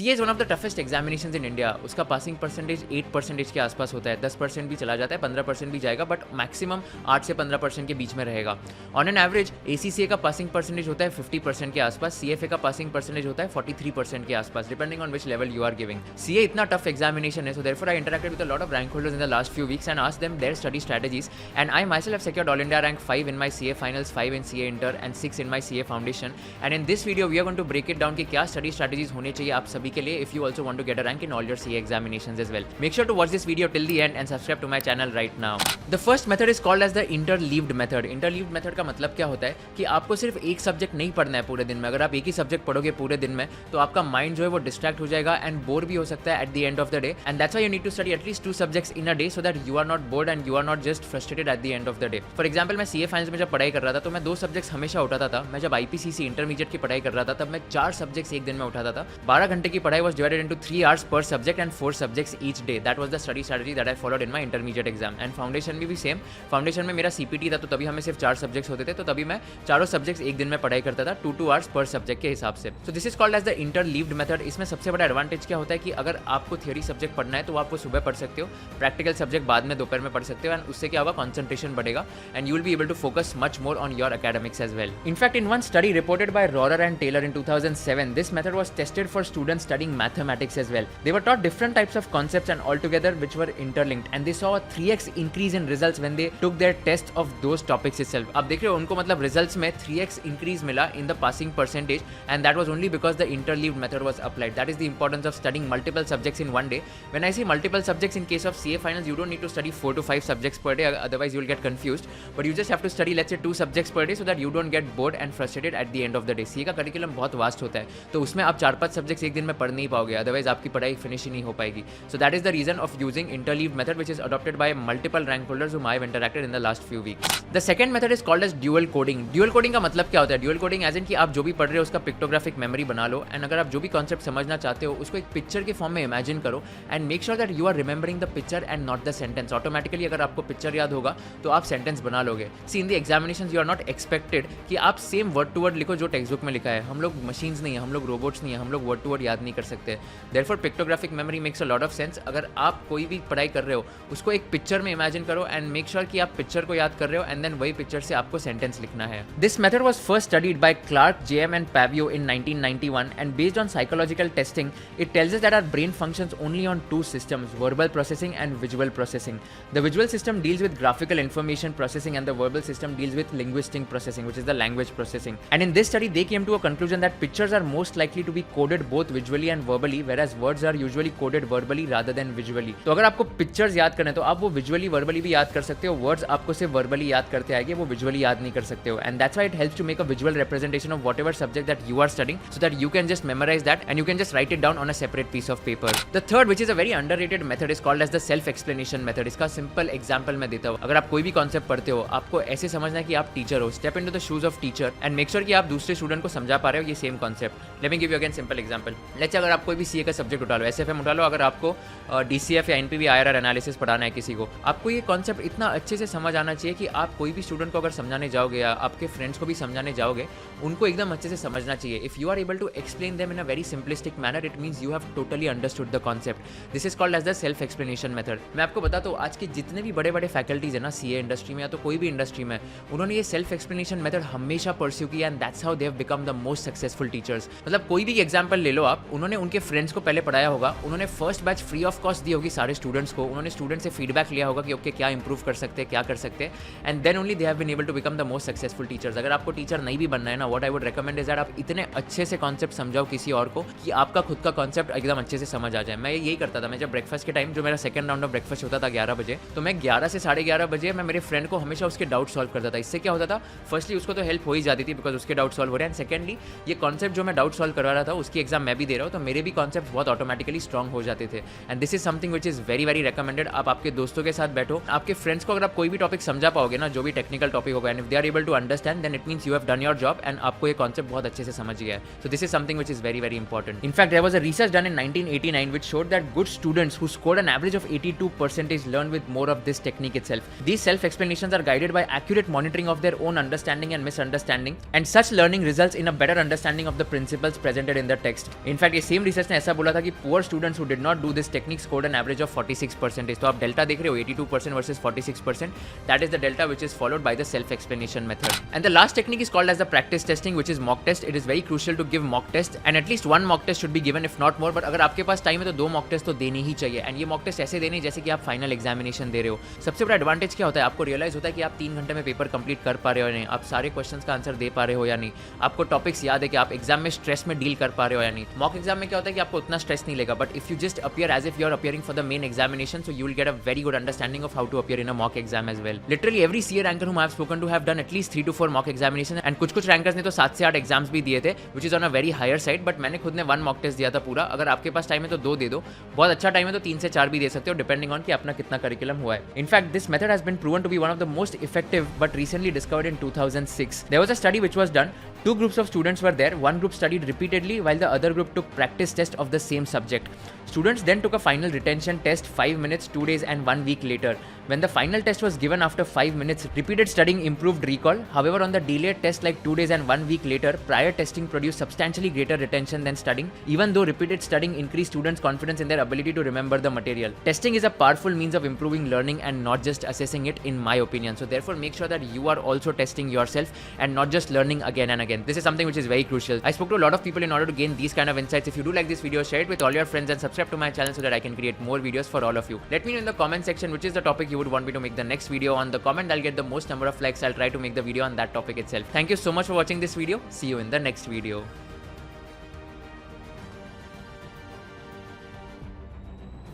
CA is one of the toughest examinations in India. उसका passing percentage 8% के आसपास होता है, 10% भी चला जाता है, 15% भी जाएगा, बट मैक्सिमम 8 से 15% के बीच में रहेगा। ऑन एन एवरेज ACCA का पासिंग परसेंटेज होता है 50% के आसपास, CFA का पासिंग परसेंटेज होता है 43% के आसपास, depending on which level you are giving. CA इतना टफ एग्जामिनेशन है, so therefore I interacted with a lot of rank holders in the last few weeks and asked them their study strategies, and I myself have secured all India rank 5 in my CA finals, 5 in CA inter and 6 in my CA foundation, and in this video we are going to break it down कि क्या study strategies होने चाहिए आप सभी के लिए if you also want to get a rank in all your CA examinations as well. Make sure to watch this video till the end and subscribe to my channel right now. The first method is called as the interleaved method. Interleaved method का मतलब क्या होता है कि आपको सिर्फ एक subject नहीं पढ़ना है पूरे दिन में। अगर आप एक ही सब्जेक्ट पढ़ोगे पूरे दिन में तो आपका माइंड जो है वो डिस्ट्रैक्ट हो जाएगा एंड बोर भी हो सकता है at the end of the day, and that's why you need to study at least 2 subjects in a day so that you are not bored and you are not just frustrated at the end of the day. For example, मैं CA finals में जब पढ़ाई कर रहा था तो मैं 2 subjects हमेशा उठाता था। मैं जब IPCC इंटरमीडिएट की पढ़ाई कर रहा था तब मैं 4 सब्जेक्ट्स एक दिन में उठाता था। 12 घंटे की पढ़ाई was divided into 3 hours per subject and 4 subjects each day. That was the study strategy that I followed in my intermediate exam. And foundation में भी सेम। फाउंडेशन में मेरा CPT था तो तभी हमें सिर्फ 4 सब्जेक्ट्स होते थे, तो तभी मैं चारों सब्जेक्ट्स एक दिन में पढ़ाई करता था 2 hours पर सब्जेक्ट के हिसाब से। So this is called as the interleaved method. इसमें सबसे बड़ा एडवांटेज क्या होता है कि अगर आपको थियोरी सब्जेक्ट पढ़ना है तो आप वो सुबह पढ़ सकते हो, प्रैक्टिकल सब्जेक्ट बाद में दोपहर में पढ़ सकते हो, एंड उससे क्या होगा, कंसंट्रेशन बढ़ेगा and you will be able to focus much more on your academics as well. In fact in one study reported by Rohrer and Taylor in 2007, this method was tested for students studying mathematics as well. They were taught different types of concepts and all together which were interlinked and they saw a 3x increase in results when they took their test of those topics itself. आप देख रहे हो उनको मतलब results में 3x increase मिला in the passing percentage, and that was only because the interleaved method was applied. That is the importance of studying multiple subjects in one day. When I say multiple subjects in case of CA finals, you don't need to study 4 to 5 subjects per day, otherwise you will get confused. But you just have to study, let's say, 2 subjects per day so that you don't get bored and frustrated at the end of the day. CA का curriculum बहुत vast होता है, तो उसमें आप 4-5 subjects एक दिन में पढ़ नहीं पाओगे, otherwise आपकी पढ़ाई finish ही नहीं हो पाएगी. So that is the reason of using interleaved method, which is adopted by multiple rank holders whom I have interacted in the last few weeks. The second method is called as dual coding. Dual coding का मतलब क्या होता है? Dual coding as in कि आप जो भी पढ़ रहे हो उसका पिक्टोग्राफिक मेमोरी बना लो, एंड अगर आप जो भी कॉन्सेप्ट समझना चाहते हो उसको एक पिक्चर के फॉर्म में इमेजिन करो and make sure that you are remembering the picture and not the sentence. Automatically अगर आपको पिक्चर याद होगा तो आप सेंटेंस बना लोगे. See in the examinations you are not expected कि आप सेम वर्ड टू वर्ड लिखो जो टेक्स्ट बुक में लिखा है. हम लोग मशीन्स नहीं है, हम लोग रोबोट्स नहीं है, हम लोग वर्ड टू वर्ड याद नहीं कर सकते. Therefore pictographic memory makes a lot of sense. अगर आप कोई भी पढ़ाई कर रहे हो उसको एक पिक्चर में इमेजिन करो एंड मेक श्योर कि आप पिक्चर को याद कर रहे हो एंड देन वही पिक्चर से आपको सेंटेंस लिखना है. This method was first studied by Clark, JM and Pavio in 1991, and based on psychological testing it tells us that our brain functions only on 2 systems, verbal processing and visual processing. The visual system deals with graphical information processing and the verbal system deals with linguistic processing, which is the language processing. And in this study they came to a conclusion that pictures are most likely to be coded both visually and verbally, whereas words are usually coded verbally rather than visually. तो अगर आपको pictures याद करने तो आप वो visually verbally भी याद कर सकते हो. वर्ड्स आपको सिर्फ वर्बली याद करते आएंगे, वो विजुअली याद नहीं कर सकते हो. And that's why it helps to make a visual representation of whatever subject that you are studying, so that you can just memorize that and you can just write it down on a separate piece of paper. The third, which is a very underrated method, is called as the self explanation method. इसका simple example मैं देता हूँ. अगर आप कोई भी concept पढ़ते हो आपको ऐसे समझना है कि आप टीचर हो. Step into the shoes of teacher and make sure कि आप दूसरे स्टूडेंट को समझा पा रहे हो ये same concept. Let me give you again simple example. Let's अगर आप कोई भी CA का सब्जेक्ट उठा लो, SFM उठा लो, अगर आपको DCF या NPV IRR एनालिसिस पढ़ाना है किसी को, आपको ये कॉन्सेप्ट इतना अच्छे से समझ आना चाहिए कि आप कोई भी स्टूडेंट को अगर समझाने जाओगे या आपके फ्रेंड्स को भी समझाने जाओगे उनको एकदम अच्छे से समझना चाहिए. If you are able to explain them in a very simplistic manner, it means you have totally understood the concept. This is called as the self explanation method. मैं आपको बताता हूँ आज के जितने भी बड़े बड़े फैकल्टीज है ना CA इंडस्ट्री में या तो कोई भी इंडस्ट्री में, उन्होंने ये सेल्फ एक्सप्लेनेशन मेथड हमेशा परस्यू किया and that's how they have become the most successful teachers. मतलब कोई भी एग्जांपल ले लो आप, उन्होंने उनके फ्रेंड्स को पहले पढ़ाया होगा, उन्होंने first batch free of cost दी होगी सारे स्टूडेंट्स को, उन्होंने स्टूडेंट से फीडबैक लिया होगा कि ओके क्या इंप्रूव कर सकते हैं, क्या कर सकते हैं, and then only they have been able to become the most successful teachers. अगर आपको टीचर नहीं भी बनना है ना, what I would recommend is that आप इतने अच्छे से कॉन्सेप्ट समझाओ किसी और को कि आपका खुद का कॉन्सेप्ट एकदम अच्छे से समझ आ जाए. मैं यही करता था. मैं जब ब्रेकफास्ट के टाइम, जो मेरा सेकंड राउंड ऑफ ब्रेकफास्ट होता था 11 बजे, तो मैं 11 से 11:30 बजे मैं मेरे फ्रेंड को हमेशा उसके डाउट सॉल्व करता था. इससे क्या होता था, फर्स्टली उसको तो हेल्प हो ही जाती थी बिकॉज उसके डाउट सॉल्व हो रहे हैं, एंड सेकंडली ये कॉन्सेप्ट जो मैं डाउट सॉल्व करवा रहा था उसकी एग्जाम मैं भी दे रहा हूँ, तो मेरे भी कॉन्सेप्ट बहुत ऑटोमेटिकली स्ट्रॉन्ग हो जाते थे. And this is something which is very very recommended. आप आपके दोस्तों के साथ बैठो, आपके फ्रेंड्स को अगर आप कोई भी टॉपिक समझा पाओगे ना, जो भी टेक्निकल टॉपिक होगा, and if they are able to understand then it means you have done your job and आपको ये कॉन्सेप्ट बहुत अच्छे से समझ गया है. So this is something which is very very important. In fact, there was a research done in 1989 which showed that good students who scored an average of 82% learned with more of this technique itself. These self-explanations are guided by accurate monitoring of their own understanding and misunderstanding, and such learning results in a better understanding of the principles presented in the text. In fact, in fact ये same research ने ऐसा बोला था कि poor students who did not do this technique scored an average of 46%. तो आप delta देख रहे हो 82% versus 46%. That is the delta which is followed by the self explanation method. And the last technique is called as the practice testing which is mock test. It is very crucial to give mock test and at least one mock test should be given if not more. But अगर आपके पास time है तो 2 mock test तो देनी ही चाहिए. And ये mock test ऐसे देने जैसे कि आप फाइनल एग्जामिनेशन दे रहे हो. सबसे बड़ा एडवांटेज क्या होता है, आपको रियलाइज होता है कि आप 3 घंटे में पेपर कंप्लीट कर पा रहे हो या नहीं, आप सारे क्वेश्चंस का आंसर दे पा रहे हो या नहीं, आपको टॉपिक्स याद है कि आप एग्जाम में स्ट्रेस में डील कर पा रहे हो या नहीं. मॉक एग्जाम में क्या होता है कि आपको उतना स्ट्रेस नहीं लेगा, but if you just appear as if you are appearing for the main examination, so you will get a very good understanding of how to appear in a mock exam as well. Literally every CA ranker whom I have spoken to have done at least 3 to 4 mock examination. And कुछ rankers ने तो 7 से 8 exams भी दिए थे, which is on a very higher side. But मैंने खुद ने 1 मॉक टेस्ट दिया था पूरा. अगर आपके पास टाइम है तो 2 दे दो, बहुत अच्छा टाइम है तो 3 से 4 भी दे सकते हो, डिपेंडिंग ऑन कि अपना कितना करिकुलम हुआ है. In fact this method has been proven to be one of the most effective but recently discovered in 2006. There was a study which was done. 2 groups of students were there. One group studied repeatedly while the other group took practice test of the same subject. Students then took a final retention test 5 minutes, 2 days and 1 week later. When the final test was given after 5 minutes, repeated studying improved recall. However, on the delayed test like 2 days and 1 week later, prior testing produced substantially greater retention than studying, even though repeated studying increased students' confidence in their ability to remember the material. Testing is a powerful means of improving learning and not just assessing it, in my opinion. So therefore, make sure that you are also testing yourself and not just learning again and again. This is something which is very crucial. I spoke to a lot of people in order to gain these kind of insights. If you do like this video, share it with all your friends and subscribe to my channel so that I can create more videos for all of you. Let me know in the comment section which is the topic you would want me to make the next video on. The comment I'll get the most number of likes, I'll try to make the video on that topic itself. Thank you so much for watching this video. See you in the next video.